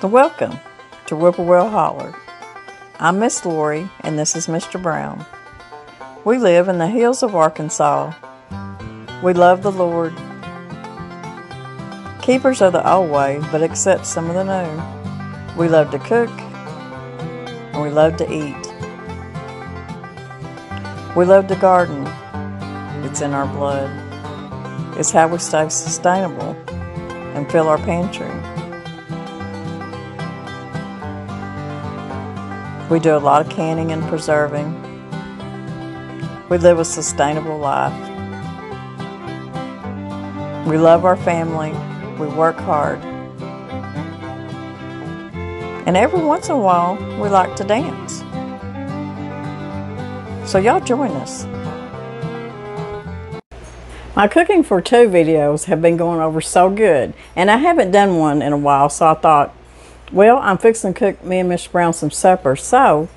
Welcome to Whippoorwill Holler. I'm Miss Lori and this is Mr. Brown. We live in the hills of Arkansas. We love the Lord. Keepers of the old way, but accept some of the new. We love to cook and we love to eat. We love to garden. It's in our blood. It's how we stay sustainable and fill our pantry. We do a lot of canning and preserving. We live a sustainable life. We love our family. We work hard. And every once in a while, we like to dance. So y'all join us. My cooking for two videos have been going over so good. And I haven't done one in a while, so I thought, well, I'm fixing to cook me and Mr. Brown some supper, so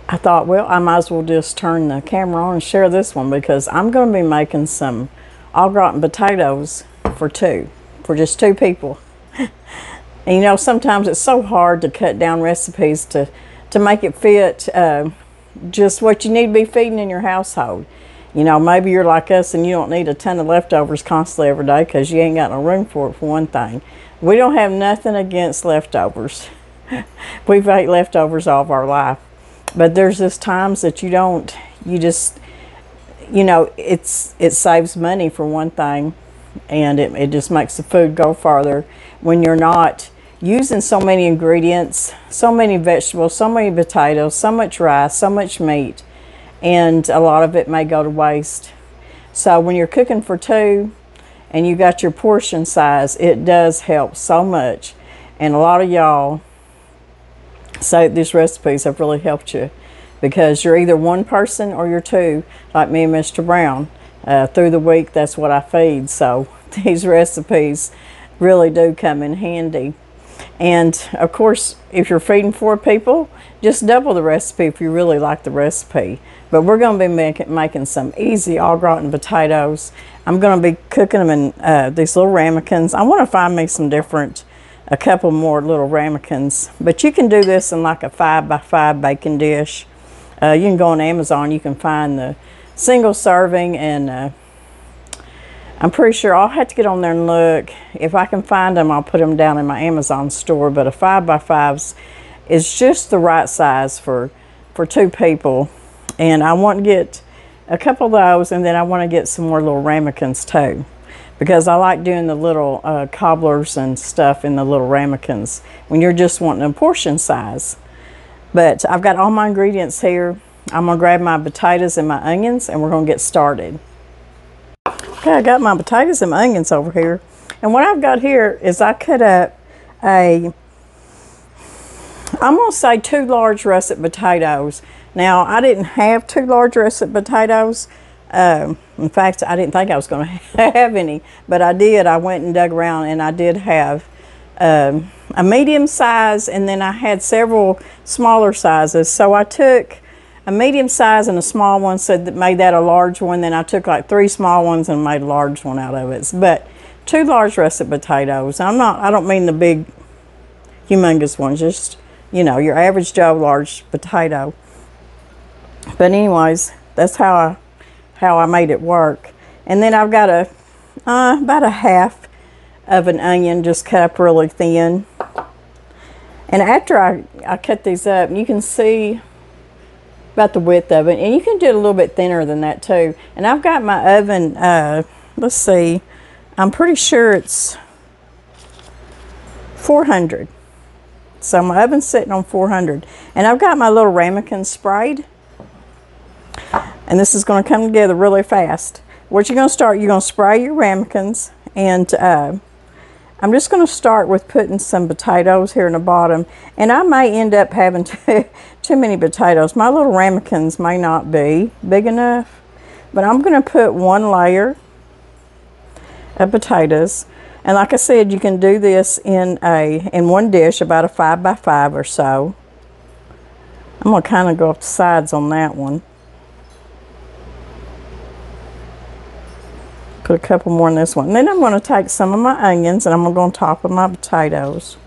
I thought, well, I might as well just turn the camera on and share this one because I'm going to be making some gratin potatoes for just two people. And you know, sometimes it's so hard to cut down recipes to make it fit just what you need to be feeding in your household. You know, maybe you're like us and you don't need a ton of leftovers constantly every day because you ain't got no room for it, for one thing. We don't have nothing against leftovers. We've ate leftovers all of our life. But there's just times that you just, you know, it saves money for one thing. And it just makes the food go farther when you're not using so many ingredients, so many vegetables, so many potatoes, so much rice, so much meat. And a lot of it may go to waste. So when you're cooking for two, and you got your portion size, it does help so much. And a lot of y'all say these recipes have really helped you because you're either one person or you're two, like me and Mr. Brown. Through the week, that's what I feed. So these recipes really do come in handy. And of course, if you're feeding 4 people, just double the recipe if you really like the recipe. But we're going to be making some easy au gratin potatoes. I'm going to be cooking them in these little ramekins. I want to find me a couple more little ramekins. But you can do this in like a 5x5 baking dish. You can go on Amazon. You can find the single serving, and I'm pretty sure I'll have to get on there and look. If I can find them, I'll put them down in my Amazon store. But a 5x5 is just the right size for 2 people. And I want to get a couple of those, and then I want to get some more little ramekins too, because I like doing the little cobblers and stuff in the little ramekins when you're just wanting a portion size. But I've got all my ingredients here. I'm going to grab my potatoes and my onions, and we're going to get started. Okay, I got my potatoes and my onions over here. And what I've got here is I cut up I'm going to say 2 large russet potatoes. Now, I didn't have 2 large russet potatoes. In fact, I didn't think I was going to have any, but I did. I went and dug around, and I did have a medium size, and then I had several smaller sizes. So I took a medium size and a small one, so that made that a large one. Then I took like 3 small ones and made a large one out of it. But 2 large russet potatoes. I don't mean the big, humongous ones, just, you know, your average Joe large potato. But anyways, that's how I made it work. And then I've got about a half of an onion just cut up really thin. And after I cut these up, you can see about the width of it. And you can do it a little bit thinner than that too. And I've got my oven, let's see, I'm pretty sure it's 400. So my oven's sitting on 400. And I've got my little ramekin sprayed. And this is going to come together really fast. What you're going to start, you're going to spray your ramekins. And I'm just going to start with putting some potatoes here in the bottom. And I may end up having too many potatoes. My little ramekins may not be big enough. But I'm going to put 1 layer of potatoes. And like I said, you can do this in one dish, about a 5x5 or so. I'm going to kind of go up the sides on that one. Put a couple more in this one. And then I'm going to take some of my onions and I'm going to go on top of my potatoes.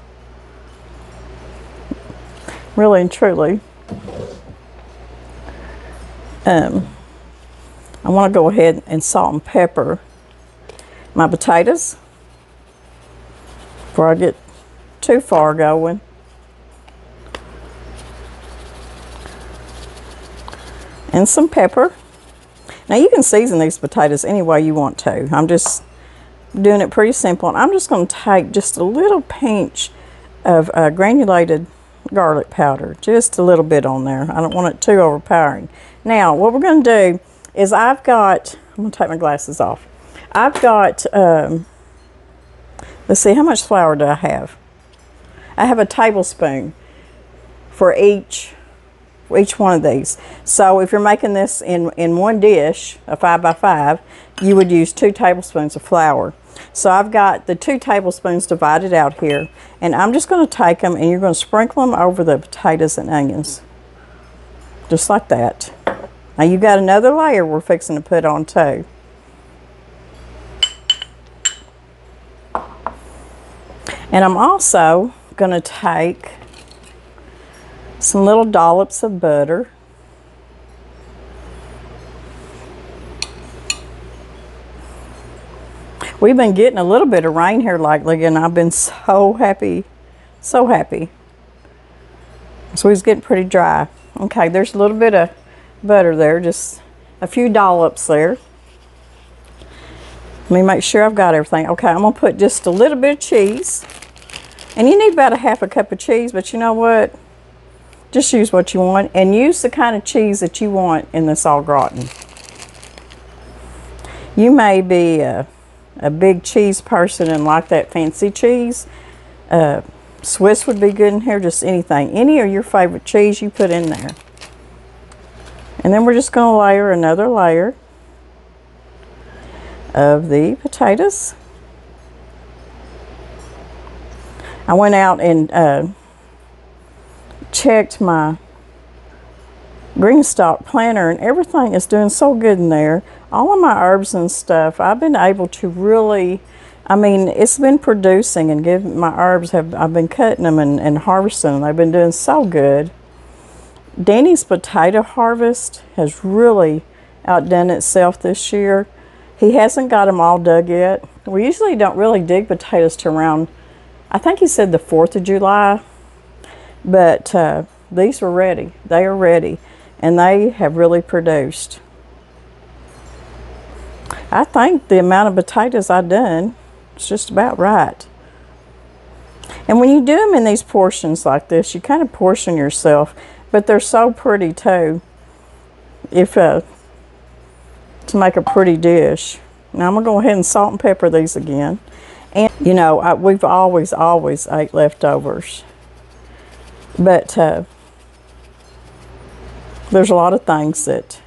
really and truly. I want to go ahead and salt and pepper my potatoes before I get too far going. And some pepper. Now you can season these potatoes any way you want to. I'm just doing it pretty simple. And I'm just going to take just a little pinch of granulated garlic powder. Just a little bit on there. I don't want it too overpowering. Now what we're going to do is I'm going to take my glasses off. I've got, let's see, how much flour do I have? I have a tablespoon for each one of these. So if you're making this in one dish, a 5 by 5, you would use 2 tablespoons of flour. So I've got the 2 tablespoons divided out here, and I'm just going to take them and you're going to sprinkle them over the potatoes and onions. Just like that. Now you've got another layer we're fixing to put on too. And I'm also going to take some little dollops of butter. We've been getting a little bit of rain here lately, and I've been so happy, so happy. So it's getting pretty dry. Okay, there's a little bit of butter there, just a few dollops there. Let me make sure I've got everything. Okay, I'm gonna put just a little bit of cheese. And you need about a half a cup of cheese, but you know what? Just use what you want, and use the kind of cheese that you want in this au gratin. You may be a big cheese person and like that fancy cheese. Swiss would be good in here, just anything. Any of your favorite cheese you put in there. And then we're just going to layer another layer of the potatoes. I went out and checked my Greenstalk planter, and everything is doing so good in there. All of my herbs and stuff, I've been able to really, I mean, it's been producing, and my herbs I've been cutting them and harvesting them. They've been doing so good. Danny's potato harvest has really outdone itself this year. He hasn't got them all dug yet. We usually don't really dig potatoes to around, I think he said the 4th of July, but these were ready. They are ready, and they have really produced. I think the amount of potatoes I've done is just about right. And when you do them in these portions like this, you kind of portion yourself, but they're so pretty too, if to make a pretty dish. Now I'm gonna go ahead and salt and pepper these again. And you know, we've always ate leftovers, but there's a lot of things that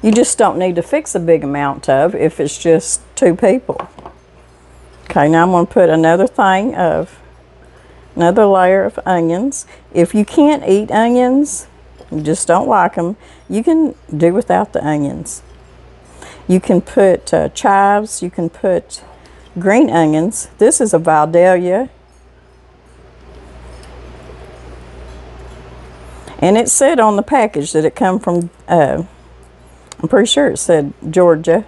you just don't need to fix a big amount of if it's just 2 people. Okay, now I'm going to put another layer of onions. If you can't eat onions, you just don't like them, you can do without the onions. You can put chives, you can put green onions. This is a Vidalia. And it said on the package that it come from, I'm pretty sure it said Georgia.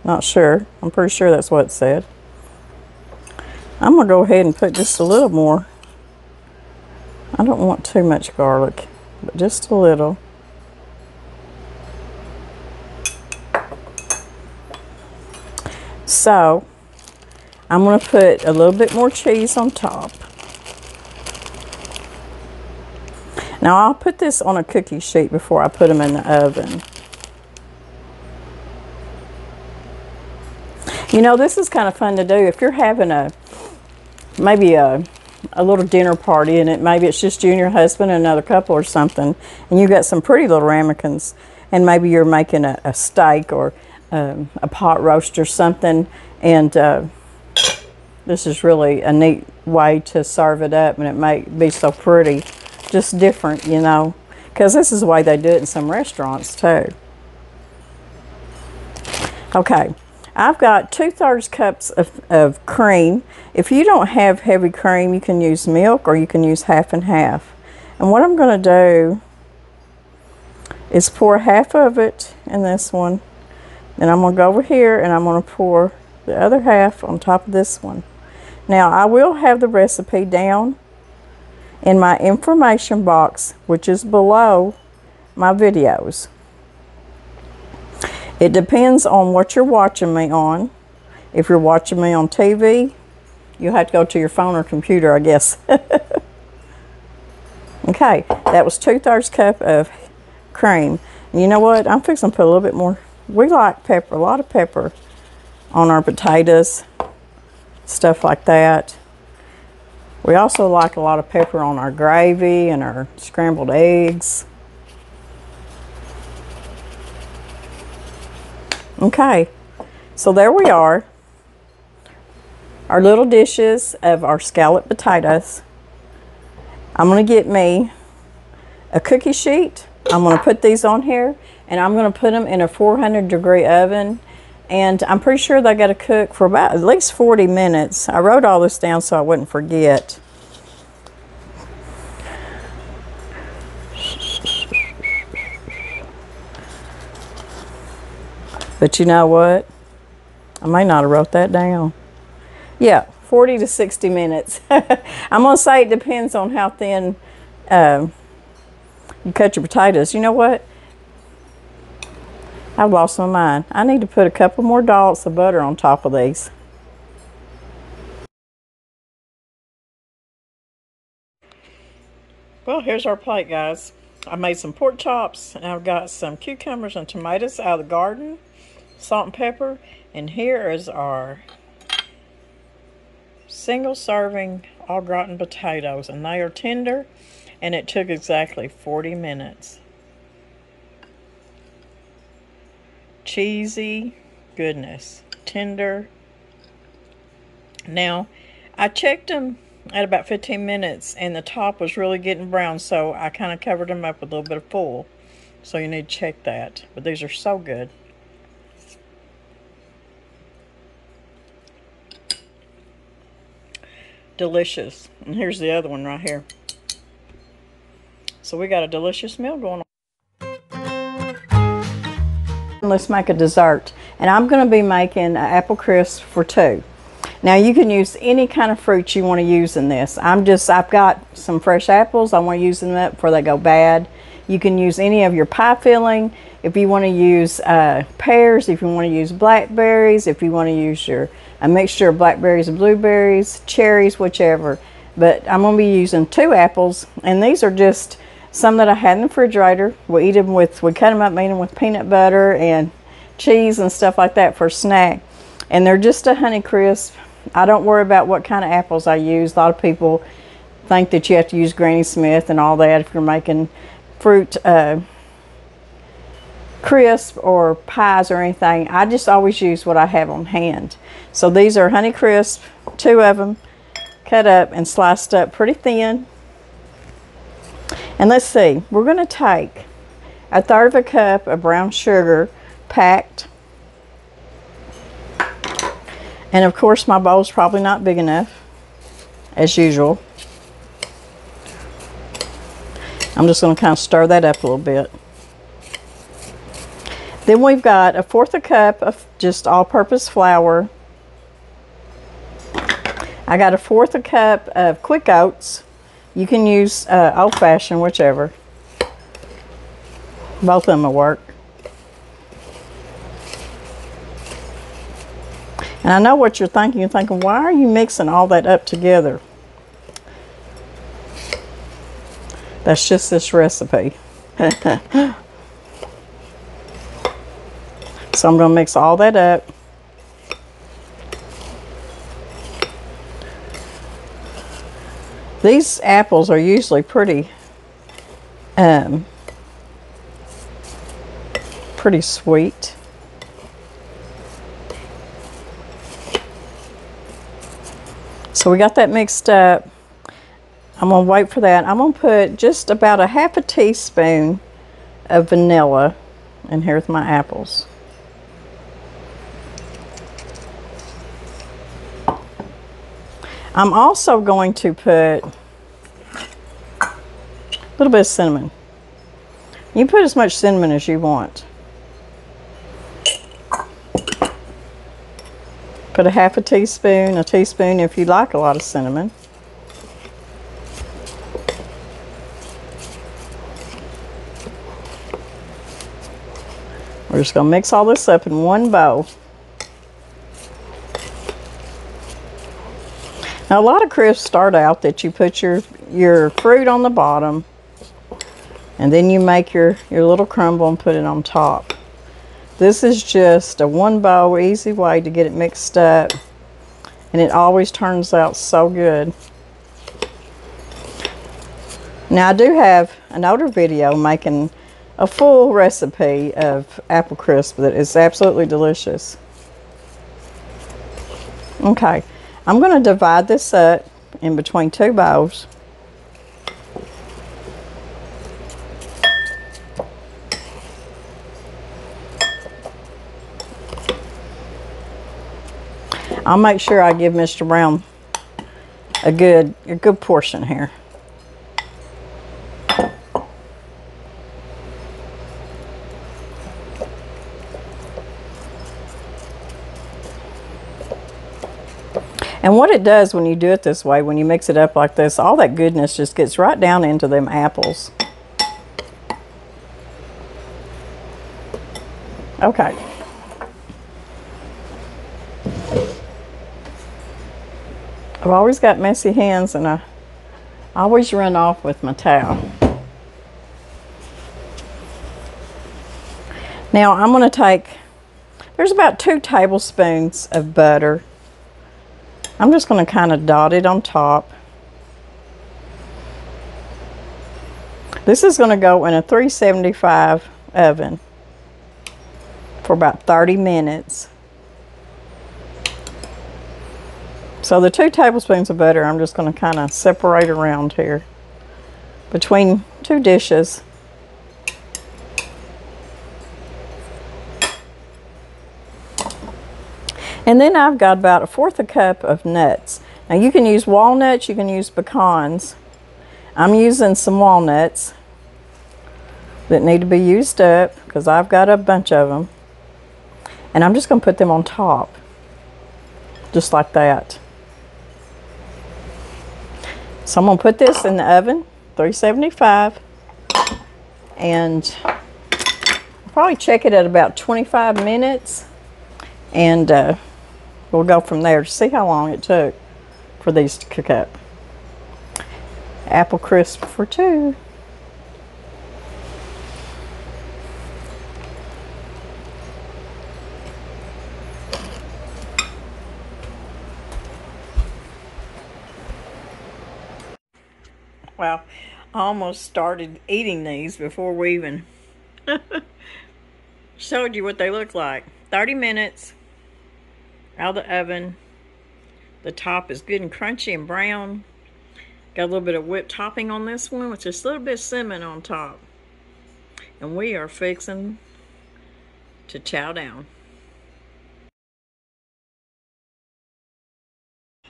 Not sure. I'm pretty sure that's what it said. I'm going to go ahead and put just a little more. I don't want too much garlic, but just a little. So, I'm going to put a little bit more cheese on top. Now I'll put this on a cookie sheet before I put them in the oven. You know, this is kind of fun to do if you're having maybe a little dinner party, and maybe it's just you and your husband and another couple or something, and you've got some pretty little ramekins, and maybe you're making a steak or a pot roast or something, and this is really a neat way to serve it up, and it may be so pretty. Just different, you know, because this is the way they do it in some restaurants too. Okay, I've got 2/3 cups of cream. If you don't have heavy cream, you can use milk or you can use half and half. And what I'm going to do is pour half of it in this one. Then I'm going to go over here and I'm going to pour the other half on top of this one. Now, I will have the recipe down in my information box, which is below my videos. It depends on what you're watching me on. If you're watching me on TV, you'll have to go to your phone or computer, I guess. Okay, that was 2/3 cup of cream. And you know what? I'm fixing to put a little bit more. We like pepper, a lot of pepper on our potatoes, stuff like that. We also like a lot of pepper on our gravy and our scrambled eggs. Okay, so there we are. Our little dishes of our scalloped potatoes. I'm going to get me a cookie sheet. I'm going to put these on here and I'm going to put them in a 400-degree oven. And I'm pretty sure they got to cook for about at least 40 minutes. I wrote all this down so I wouldn't forget. But you know what? I may not have wrote that down. Yeah, 40 to 60 minutes. I'm going to say it depends on how thin you cut your potatoes. You know what? I've lost my mind. I need to put a couple more dollops of butter on top of these. Well, here's our plate, guys. I made some pork chops and I've got some cucumbers and tomatoes out of the garden, salt and pepper, and here is our single serving all gratin potatoes, and they are tender, and it took exactly 40 minutes. Cheesy goodness, tender. Now, I checked them at about 15 minutes, and the top was really getting brown, so I kind of covered them up with a little bit of foil. So you need to check that. But these are so good. Delicious. And here's the other one right here. So we got a delicious meal going on. Let's make a dessert. And I'm going to be making an apple crisp for 2. Now you can use any kind of fruit you want to use in this. I've got some fresh apples. I want to use them up before they go bad. You can use any of your pie filling. If you want to use pears, if you want to use blackberries, if you want to use a mixture of blackberries and blueberries, cherries, whichever. But I'm going to be using 2 apples, and these are just some that I had in the refrigerator. We cut them up, made them with peanut butter and cheese and stuff like that for a snack. And they're just a Honey Crisp. I don't worry about what kind of apples I use. A lot of people think that you have to use Granny Smith and all that if you're making fruit crisp or pies or anything. I just always use what I have on hand. So these are Honey Crisp, 2 of them, cut up and sliced up pretty thin. And let's see, we're going to take 1/3 cup of brown sugar, packed. And of course my bowl's probably not big enough, as usual. I'm just going to kind of stir that up a little bit. Then we've got 1/4 cup of just all-purpose flour. I got 1/4 cup of quick oats. You can use old-fashioned, whichever. Both of them will work. And I know what you're thinking. You're thinking, why are you mixing all that up together? That's just this recipe. So I'm going to mix all that up. These apples are usually pretty sweet. So we got that mixed up. I'm going to wait for that. I'm going to put just about 1/2 teaspoon of vanilla in here with my apples. I'm also going to put little bit of cinnamon. You can put as much cinnamon as you want. Put a half a teaspoon if you like a lot of cinnamon. We're just going to mix all this up in one bowl. Now, a lot of crisps start out that you put your fruit on the bottom, and then you make your little crumble and put it on top. This is just a one bowl easy way to get it mixed up, and it always turns out so good. Now, I do have an older video making a full recipe of apple crisp that is absolutely delicious. Okay, I'm going to divide this up in between two bowls. I'll make sure I give Mr. Brown a good portion here. And what it does when you do it this way, when you mix it up like this, all that goodness just gets right down into them apples. Okay. I've always got messy hands, and I always run off with my towel. Now I'm going to take, there's about 2 tablespoons of butter. I'm just going to kind of dot it on top. This is going to go in a 375 oven for about 30 minutes. So the 2 tablespoons of butter, I'm just going to kind of separate around here between 2 dishes. And then I've got about 1/4 cup of nuts. Now you can use walnuts, you can use pecans. I'm using some walnuts that need to be used up because I've got a bunch of them. And I'm just going to put them on top, just like that. So I'm going to put this in the oven, 375, and I'll probably check it at about 25 minutes, and we'll go from there to see how long it took for these to cook up. Apple crisp for 2. Well, I almost started eating these before we even showed you what they look like. 30 minutes out of the oven. The top is good and crunchy and brown. Got a little bit of whipped topping on this one with just a little bit of cinnamon on top. And we are fixing to chow down.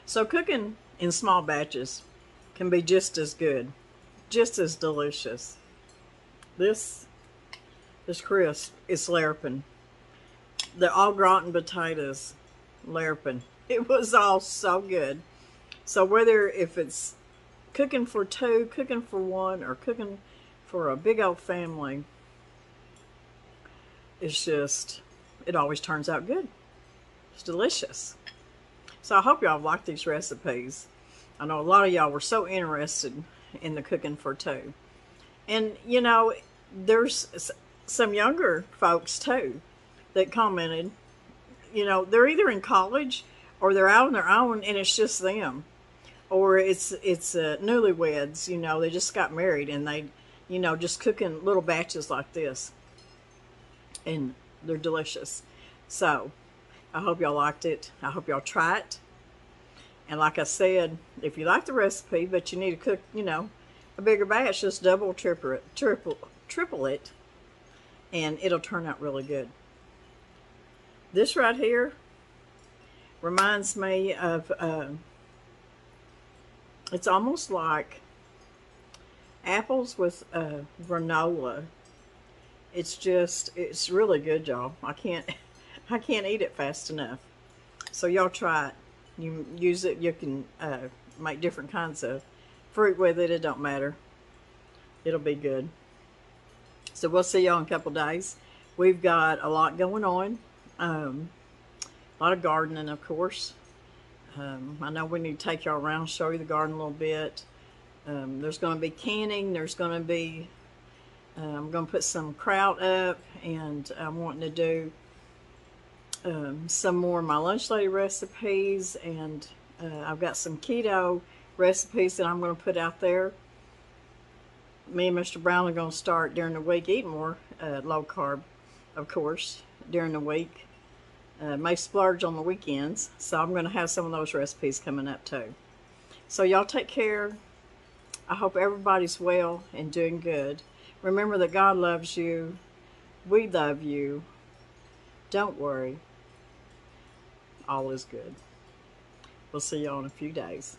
So cooking in small batches can be just as good, just as delicious. This crisp is larping. The all gratin potatoes, larping. It was all so good. So whether if it's cooking for 2, cooking for 1, or cooking for a big old family, it's just, it always turns out good. It's delicious. So I hope y'all like these recipes. I know a lot of y'all were so interested in the cooking for 2. And, you know, there's some younger folks, too, that commented. You know, they're either in college or they're out on their own and it's just them. Or it's newlyweds, you know, they just got married and they, you know, just cooking little batches like this. And they're delicious. So, I hope y'all liked it. I hope y'all try it. And like I said, if you like the recipe, but you need to cook, you know, a bigger batch, just double, triple it, and it'll turn out really good. This right here reminds me of, it's almost like apples with granola. It's really good, y'all. I can't eat it fast enough. So y'all try it. You use it. You can make different kinds of fruit with it. It don't matter. It'll be good. So we'll see y'all in a couple days. We've got a lot going on. A lot of gardening, of course. I know we need to take y'all around, show you the garden a little bit. There's going to be canning. There's going to be, I'm going to put some kraut up, and I'm wanting to do some more of my lunch lady recipes, and I've got some keto recipes that I'm going to put out there. Me and Mr. Brown are going to start during the week eating more low carb, of course, during the week. May splurge on the weekends, so I'm going to have some of those recipes coming up too. So y'all take care. I hope everybody's well and doing good. Remember that God loves you. We love you. Don't worry. All is good. We'll see y'all in a few days.